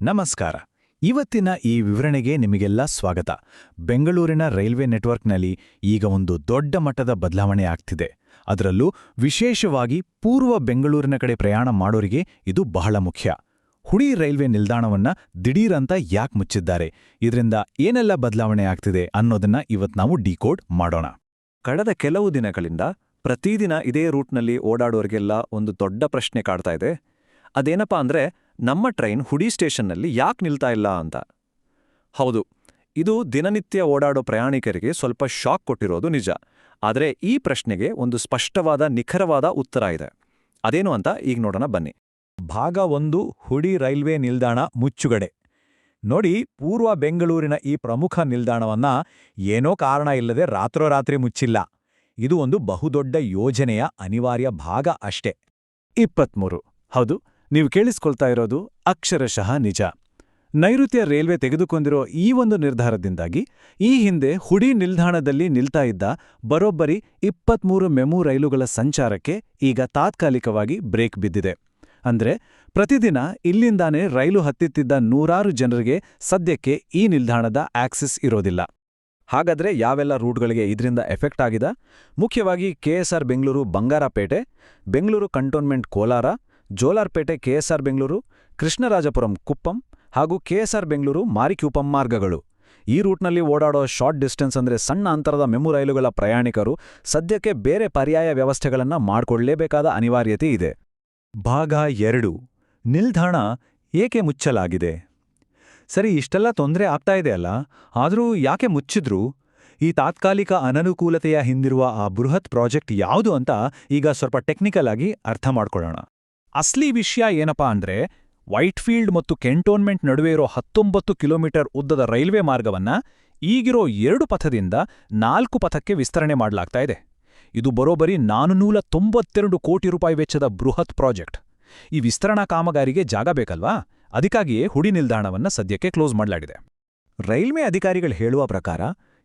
ನಮಸ್ಕಾರ. ಇವತ್ತಿನ ಈ ವಿವರಣೆಗೆ ನಿಮಗೆಲ್ಲ ಸ್ವಾಗತ. ಬೆಂಗಳೂರಿನ ರೈಲ್ವೆ ನೆಟ್ವರ್ಕ್ನಲ್ಲಿ ಈಗ ಒಂದು ದೊಡ್ಡ ಮಟ್ಟದ ಬದಲಾವಣೆ ಆಗ್ತಿದೆ. ಅದರಲ್ಲೂ ವಿಶೇಷವಾಗಿ ಪೂರ್ವ ಬೆಂಗಳೂರಿನ ಕಡೆ ಪ್ರಯಾಣ ಮಾಡೋರಿಗೆ ಇದು ಬಹಳ ಮುಖ್ಯ. ಹುಡಿ ರೈಲ್ವೆ ನಿಲ್ದಾಣವನ್ನ ದಿಢೀರಂತ ಯಾಕೆ ಮುಚ್ಚಿದ್ದಾರೆ, ಇದರಿಂದ ಏನೆಲ್ಲ ಬದಲಾವಣೆ ಆಗ್ತಿದೆ ಅನ್ನೋದನ್ನ ಇವತ್ತು ನಾವು ಡಿಕೋಡ್ ಮಾಡೋಣ. ಕಳೆದ ಕೆಲವು ದಿನಗಳಿಂದ ಪ್ರತಿದಿನ ಇದೇ ರೂಟ್ನಲ್ಲಿ ಓಡಾಡೋರಿಗೆಲ್ಲ ಒಂದು ದೊಡ್ಡ ಪ್ರಶ್ನೆ ಕಾಡ್ತಾ ಇದೆ. ಅದೇನಪ್ಪಾ ಅಂದ್ರೆ, ನಮ್ಮ ಟ್ರೈನ್ ಹುಡಿ ಸ್ಟೇಷನ್ನಲ್ಲಿ ಯಾಕೆ ನಿಲ್ತಾ ಇಲ್ಲ ಅಂತ. ಹೌದು, ಇದು ದಿನನಿತ್ಯ ಓಡಾಡೋ ಪ್ರಯಾಣಿಕರಿಗೆ ಸ್ವಲ್ಪ ಶಾಕ್ ಕೊಟ್ಟಿರೋದು ನಿಜ. ಆದರೆ ಈ ಪ್ರಶ್ನೆಗೆ ಒಂದು ಸ್ಪಷ್ಟವಾದ ನಿಖರವಾದ ಉತ್ತರ ಇದೆ. ಅದೇನು ಅಂತ ಈಗ ನೋಡೋಣ ಬನ್ನಿ. ಭಾಗ 1, ಹುಡಿ ರೈಲ್ವೆ ನಿಲ್ದಾಣ ಮುಚ್ಚುಗಡೆ. ನೋಡಿ, ಪೂರ್ವ ಬೆಂಗಳೂರಿನ ಈ ಪ್ರಮುಖ ನಿಲ್ದಾಣವನ್ನ ಏನೋ ಕಾರಣ ಇಲ್ಲದೆ ರಾತ್ರೋರಾತ್ರಿ ಮುಚ್ಚಿಲ್ಲ. ಇದು ಒಂದು ಬಹುದೊಡ್ಡ ಯೋಜನೆಯ ಅನಿವಾರ್ಯ ಭಾಗ ಅಷ್ಟೇ. 23. ಹೌದು, ನೀವು ಕೇಳಿಸ್ಕೊಳ್ತಾ ಇರೋದು ಅಕ್ಷರಶಃ ನಿಜ. ನೈಋತ್ಯ ರೈಲ್ವೆ ತೆಗೆದುಕೊಂಡಿರೋ ಈ ಒಂದು ನಿರ್ಧಾರದಿಂದಾಗಿ ಈ ಹಿಂದೆ ಹುಡಿ ನಿಲ್ದಾಣದಲ್ಲಿ ನಿಲ್ತಾ ಇದ್ದ ಬರೋಬ್ಬರಿ 23 ಮೆಮು ರೈಲುಗಳ ಸಂಚಾರಕ್ಕೆ ಈಗ ತಾತ್ಕಾಲಿಕವಾಗಿ ಬ್ರೇಕ್ ಬಿದ್ದಿದೆ. ಅಂದ್ರೆ ಪ್ರತಿದಿನ ಇಲ್ಲಿಂದಾನೇ ರೈಲು ಹತ್ತಿತ್ತಿದ್ದ ನೂರಾರು ಜನರಿಗೆ ಸದ್ಯಕ್ಕೆ ಈ ನಿಲ್ದಾಣದ ಆಕ್ಸೆಸ್ ಇರೋದಿಲ್ಲ. ಹಾಗಾದ್ರೆ ಯಾವೆಲ್ಲ ರೂಟ್ಗಳಿಗೆ ಇದರಿಂದ ಎಫೆಕ್ಟ್ ಆಗಿದೆ? ಮುಖ್ಯವಾಗಿ KSR Bengaluru Bangarapete, Bengaluru cantonment Kolar, Jolarpet KSR Bengaluru, Krishnarajapuram Kuppam ಹಾಗೂ ಕೆಎಸ್ಆರ್ ಬೆಂಗಳೂರು ಮಾರಿಕ್ಯೂಪಂ ಮಾರ್ಗಗಳು. ಈ ರೂಟ್ನಲ್ಲಿ ಓಡಾಡೋ ಶಾರ್ಟ್ ಡಿಸ್ಟೆನ್ಸ್ ಅಂದ್ರೆ ಸಣ್ಣ ಅಂತರದ ಮೆಮು ರೈಲುಗಳ ಪ್ರಯಾಣಿಕರು ಸದ್ಯಕ್ಕೆ ಬೇರೆ ಪರ್ಯಾಯ ವ್ಯವಸ್ಥೆಗಳನ್ನ ಮಾಡಿಕೊಳ್ಳಲೇಬೇಕಾದ ಅನಿವಾರ್ಯತೆ ಇದೆ. ಭಾಗ 2, ನಿಲ್ದಾಣ ಏಕೆ ಮುಚ್ಚಲಾಗಿದೆ? ಸರಿ, ಇಷ್ಟೆಲ್ಲ ತೊಂದರೆ ಆಗ್ತಾ ಇದೆಯಲ್ಲ, ಆದರೂ ಯಾಕೆ ಮುಚ್ಚಿದ್ರು? ಈ ತಾತ್ಕಾಲಿಕ ಅನನುಕೂಲತೆಯ ಹಿಂದಿರುವ ಆ ಬೃಹತ್ ಪ್ರಾಜೆಕ್ಟ್ ಯಾವುದು ಅಂತ ಈಗ ಸ್ವಲ್ಪ ಟೆಕ್ನಿಕಲ್ ಆಗಿ ಅರ್ಥ ಮಾಡ್ಕೊಳ್ಳೋಣ. ಅಸ್ಲಿ ವಿಷಯ ಏನಪ್ಪಾ ಅಂದ್ರೆ, ವೈಟ್ಫೀಲ್ಡ್ ಮತ್ತು ಕೆಂಟೋನ್ಮೆಂಟ್ ನಡುವೆ ಇರೋ 19 ಕಿಲೋಮೀಟರ್ ಉದ್ದದ ರೈಲ್ವೆ ಮಾರ್ಗವನ್ನ ಈಗಿರೋ 2 ಪಥದಿಂದ 4 ಪಥಕ್ಕೆ ವಿಸ್ತರಣೆ ಮಾಡಲಾಗ್ತಾ ಇದೆ. ಇದು ಬರೋಬ್ಬರಿ 492 ಕೋಟಿ ರೂಪಾಯಿ ವೆಚ್ಚದ ಬೃಹತ್ ಪ್ರಾಜೆಕ್ಟ್. ಈ ವಿಸ್ತರಣಾ ಕಾಮಗಾರಿಗೆ ಜಾಗ ಬೇಕಲ್ವಾ? ಅದಕ್ಕಾಗಿಯೇ ಹುಡಿ ನಿಲ್ದಾಣವನ್ನ ಸದ್ಯಕ್ಕೆ ಕ್ಲೋಸ್ ಮಾಡಲಾಗಿದೆ. ರೈಲ್ವೆ ಅಧಿಕಾರಿಗಳು ಹೇಳುವ ಪ್ರಕಾರ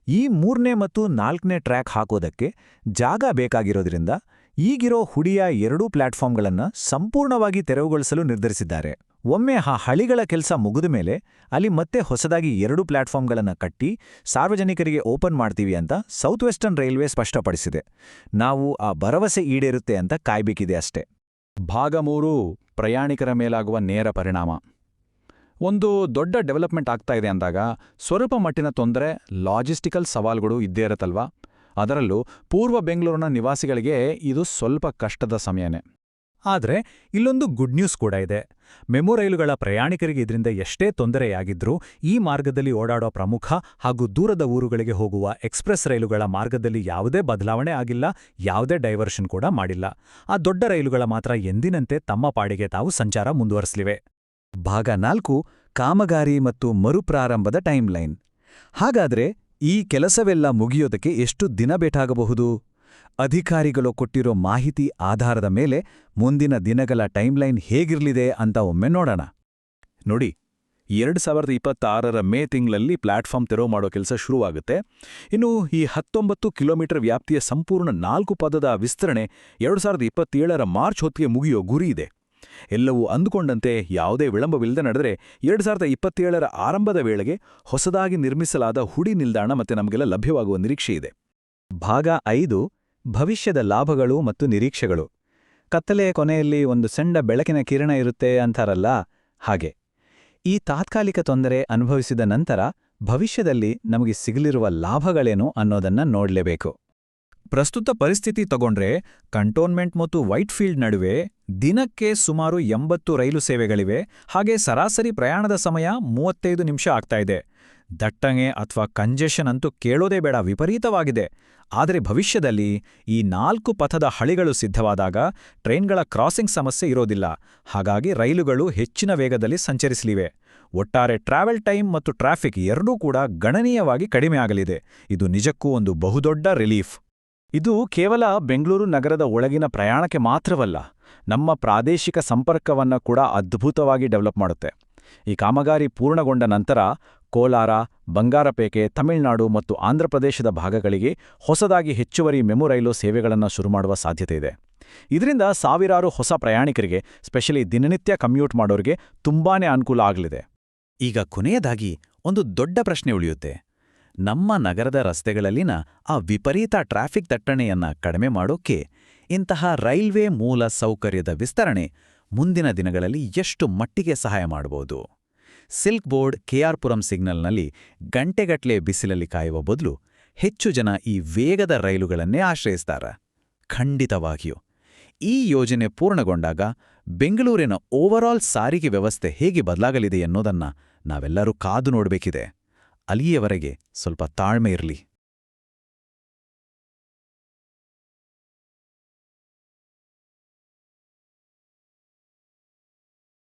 ಈ 3ನೇ ಮತ್ತು 4ನೇ ಟ್ರ್ಯಾಕ್ ಹಾಕೋದಕ್ಕೆ ಜಾಗ ಬೇಕಾಗಿರೋದ್ರಿಂದ ಈಗಿರೋ ಹುಡಿಯ 2 ಪ್ಲಾಟ್ಫಾರ್ಮ್ಗಳನ್ನು ಸಂಪೂರ್ಣವಾಗಿ ತೆರವುಗೊಳಿಸಲು ನಿರ್ಧರಿಸಿದ್ದಾರೆ. ಒಮ್ಮೆ ಆ ಹಳಿಗಳ ಕೆಲಸ ಮುಗಿದ ಮೇಲೆ ಅಲ್ಲಿ ಮತ್ತೆ ಹೊಸದಾಗಿ 2 ಪ್ಲಾಟ್ಫಾರ್ಮ್ಗಳನ್ನು ಕಟ್ಟಿ ಸಾರ್ವಜನಿಕರಿಗೆ ಓಪನ್ ಮಾಡ್ತೀವಿ ಅಂತ ಸೌತ್ ವೆಸ್ಟರ್ನ್ ರೈಲ್ವೆ ಸ್ಪಷ್ಟಪಡಿಸಿದೆ. ನಾವು ಆ ಭರವಸೆ ಈಡೇರುತ್ತೆ ಅಂತ ಕಾಯ್ಬೇಕಿದೆ ಅಷ್ಟೇ. ಭಾಗ 3, ಪ್ರಯಾಣಿಕರ ಮೇಲಾಗುವ ನೇರ ಪರಿಣಾಮ. ಒಂದು ದೊಡ್ಡ ಡೆವಲಪ್ಮೆಂಟ್ ಆಗ್ತಾ ಇದೆ ಅಂದಾಗ ಸ್ವಲ್ಪ ಮಟ್ಟಿನ ತೊಂದರೆ, ಲಾಜಿಸ್ಟಿಕಲ್ ಸವಾಲುಗಳು ಇದ್ದೇ ಇರುತ್ತಲ್ವಾ? ಅದರಲ್ಲೂ ಪೂರ್ವ ಬೆಂಗಳೂರಿನ ನಿವಾಸಿಗಳಿಗೆ ಇದು ಸ್ವಲ್ಪ ಕಷ್ಟದ ಸಮಯನೇ. ಆದರೆ ಇಲ್ಲೊಂದು ಗುಡ್ ನ್ಯೂಸ್ ಕೂಡ ಇದೆ. ಮೆಮು ರೈಲುಗಳ ಪ್ರಯಾಣಿಕರಿಗೆ ಇದರಿಂದ ಎಷ್ಟೇ ತೊಂದರೆಯಾಗಿದ್ರೂ ಈ ಮಾರ್ಗದಲ್ಲಿ ಓಡಾಡೋ ಪ್ರಮುಖ ಹಾಗೂ ದೂರದ ಊರುಗಳಿಗೆ ಹೋಗುವ ಎಕ್ಸ್‌ಪ್ರೆಸ್ ರೈಲುಗಳ ಮಾರ್ಗದಲ್ಲಿ ಯಾವುದೇ ಬದಲಾವಣೆ ಆಗಿಲ್ಲ, ಯಾವುದೇ ಡೈವರ್ಷನ್ ಕೂಡ ಮಾಡಿಲ್ಲ. ಆ ದೊಡ್ಡ ರೈಲುಗಳ ಮಾತ್ರ ಎಂದಿನಂತೆ ತಮ್ಮ ಪಾಡಿಗೆ ತಾವು ಸಂಚಾರ ಮುಂದುವರಿಸಲಿವೆ. ಭಾಗ 4, ಕಾಮಗಾರಿ ಮತ್ತು ಮರುಪ್ರಾರಂಭದ ಟೈಮ್ಲೈನ್. ಹಾಗಾದ್ರೆ ಈ ಕೆಲಸವೆಲ್ಲ ಮುಗಿಯೋದಕ್ಕೆ ಎಷ್ಟು ದಿನ ಬೇಕಾಗಬಹುದು? ಅಧಿಕಾರಿಗಳು ಕೊಟ್ಟಿರೋ ಮಾಹಿತಿ ಆಧಾರದ ಮೇಲೆ ಮುಂದಿನ ದಿನಗಳ ಟೈಮ್ಲೈನ್ ಹೇಗಿರಲಿದೆ ಅಂತ ಒಮ್ಮೆ ನೋಡೋಣ. ನೋಡಿ, 2026ರ ಮೇ ತಿಂಗಳಲ್ಲಿ ಪ್ಲಾಟ್ಫಾರ್ಮ್ ತೆರವು ಮಾಡೋ ಕೆಲಸ ಶುರುವಾಗುತ್ತೆ. ಇನ್ನು ಈ 19 ಕಿಲೋಮೀಟರ್ ವ್ಯಾಪ್ತಿಯ ಸಂಪೂರ್ಣ 4 ಪಥದ ವಿಸ್ತರಣೆ 2027ರ ಮಾರ್ಚ್ ಹೊತ್ತಿಗೆ ಮುಗಿಯೋ ಗುರಿ ಇದೆ. ಎಲ್ಲವೂ ಅಂದುಕೊಂಡಂತೆ ಯಾವುದೇ ವಿಳಂಬವಿಲ್ಲದೆ ನಡೆದರೆ 2027ರ ಆರಂಭದ ವೇಳೆಗೆ ಹೊಸದಾಗಿ ನಿರ್ಮಿಸಲಾದ ಹುಡಿ ನಿಲ್ದಾಣ ಮತ್ತೆ ನಮಗೆಲ್ಲ ಲಭ್ಯವಾಗುವ ನಿರೀಕ್ಷೆ ಇದೆ. ಭಾಗ 5, ಭವಿಷ್ಯದ ಲಾಭಗಳು ಮತ್ತು ನಿರೀಕ್ಷೆಗಳು. ಕತ್ತಲೆಯ ಕೊನೆಯಲ್ಲಿ ಒಂದು ಸಣ್ಣ ಬೆಳಕಿನ ಕಿರಣ ಇರುತ್ತೆ ಅಂತಾರಲ್ಲ, ಹಾಗೆ ಈ ತಾತ್ಕಾಲಿಕ ತೊಂದರೆ ಅನುಭವಿಸಿದ ನಂತರ ಭವಿಷ್ಯದಲ್ಲಿ ನಮಗೆ ಸಿಗಲಿರುವ ಲಾಭಗಳೇನು ಅನ್ನೋದನ್ನ ನೋಡಲೇಬೇಕು. ಪ್ರಸ್ತುತ ಪರಿಸ್ಥಿತಿ ತಗೊಂಡ್ರೆ ಕಂಟೋನ್ಮೆಂಟ್ ಮತ್ತು ವೈಟ್ಫೀಲ್ಡ್ ನಡುವೆ ದಿನಕ್ಕೆ ಸುಮಾರು 80 ರೈಲು ಸೇವೆಗಳಿವೆ. ಹಾಗೆ ಸರಾಸರಿ ಪ್ರಯಾಣದ ಸಮಯ 35 ನಿಮಿಷ ಆಗ್ತಾ ಇದೆ. ದಟ್ಟಣೆ ಅಥವಾ ಕಂಜೆಷನ್ ಅಂತೂ ಕೇಳೋದೇ ಬೇಡ, ವಿಪರೀತವಾಗಿದೆ. ಆದರೆ ಭವಿಷ್ಯದಲ್ಲಿ ಈ 4 ಪಥದ ಹಳಿಗಳು ಸಿದ್ಧವಾದಾಗ ಟ್ರೈನ್ಗಳ ಕ್ರಾಸಿಂಗ್ ಸಮಸ್ಯೆ ಇರೋದಿಲ್ಲ. ಹಾಗಾಗಿ ರೈಲುಗಳು ಹೆಚ್ಚಿನ ವೇಗದಲ್ಲಿ ಸಂಚರಿಸಲಿವೆ. ಒಟ್ಟಾರೆ ಟ್ರಾವೆಲ್ ಟೈಮ್ ಮತ್ತು ಟ್ರಾಫಿಕ್ ಎರಡೂ ಕೂಡ ಗಣನೀಯವಾಗಿ ಕಡಿಮೆ ಆಗಲಿದೆ. ಇದು ನಿಜಕ್ಕೂ ಒಂದು ಬಹುದೊಡ್ಡ ರಿಲೀಫ್. ಇದು ಕೇವಲ ಬೆಂಗಳೂರು ನಗರದ ಒಳಗಿನ ಪ್ರಯಾಣಕ್ಕೆ ಮಾತ್ರವಲ್ಲ, ನಮ್ಮ ಪ್ರಾದೇಶಿಕ ಸಂಪರ್ಕವನ್ನ ಕೂಡ ಅದ್ಭುತವಾಗಿ ಡೆವಲಪ್ ಮಾಡುತ್ತೆ. ಈ ಕಾಮಗಾರಿ ಪೂರ್ಣಗೊಂಡ ನಂತರ ಕೋಲಾರ, ಬಂಗಾರಪೇಟೆ, ತಮಿಳುನಾಡು ಮತ್ತು ಆಂಧ್ರಪ್ರದೇಶದ ಭಾಗಗಳಿಗೆ ಹೊಸದಾಗಿ ಹೆಚ್ಚುವರಿ ಮೆಮು ರೈಲು ಸೇವೆಗಳನ್ನು ಶುರುಮಾಡುವ ಸಾಧ್ಯತೆ ಇದೆ. ಇದರಿಂದ ಸಾವಿರಾರು ಹೊಸ ಪ್ರಯಾಣಿಕರಿಗೆ, ಸ್ಪೆಷಲಿ ದಿನನಿತ್ಯ ಕಮ್ಯೂಟ್ ಮಾಡೋರಿಗೆ ತುಂಬಾನೇ ಅನುಕೂಲ ಆಗಲಿದೆ. ಈಗ ಕೊನೆಯದಾಗಿ ಒಂದು ದೊಡ್ಡ ಪ್ರಶ್ನೆ ಉಳಿಯುತ್ತೆ. ನಮ್ಮ ನಗರದ ರಸ್ತೆಗಳಲ್ಲಿನ ಆ ವಿಪರೀತ ಟ್ರಾಫಿಕ್ ದಟ್ಟಣೆಯನ್ನ ಕಡಿಮೆ ಮಾಡೋಕ್ಕೆ ಇಂತಹ ರೈಲ್ವೆ ಮೂಲ ಸೌಕರ್ಯದ ವಿಸ್ತರಣೆ ಮುಂದಿನ ದಿನಗಳಲ್ಲಿ ಎಷ್ಟು ಮಟ್ಟಿಗೆ ಸಹಾಯ ಮಾಡಬಹುದು? ಸಿಲ್ಕ್ ಬೋರ್ಡ್ ಕೆಆರ್ಪುರಂ ಸಿಗ್ನಲ್ನಲ್ಲಿ ಗಂಟೆಗಟ್ಲೆ ಬಿಸಿಲಲ್ಲಿ ಕಾಯುವ ಬದಲು ಹೆಚ್ಚು ಜನ ಈ ವೇಗದ ರೈಲುಗಳನ್ನೇ ಆಶ್ರಯಿಸ್ತಾರೆ. ಖಂಡಿತವಾಗಿಯೂ ಈ ಯೋಜನೆ ಪೂರ್ಣಗೊಂಡಾಗ ಬೆಂಗಳೂರಿನ ಓವರಾಲ್ ಸಾರಿಗೆ ವ್ಯವಸ್ಥೆ ಹೇಗೆ ಬದಲಾಗಲಿದೆ ಎನ್ನುವುದನ್ನ ನಾವೆಲ್ಲರೂ ಕಾದು ನೋಡಬೇಕಿದೆ. ಅಲ್ಲಿಯವರೆಗೆ ಸ್ವಲ್ಪ ತಾಳ್ಮೆ ಇರಲಿ.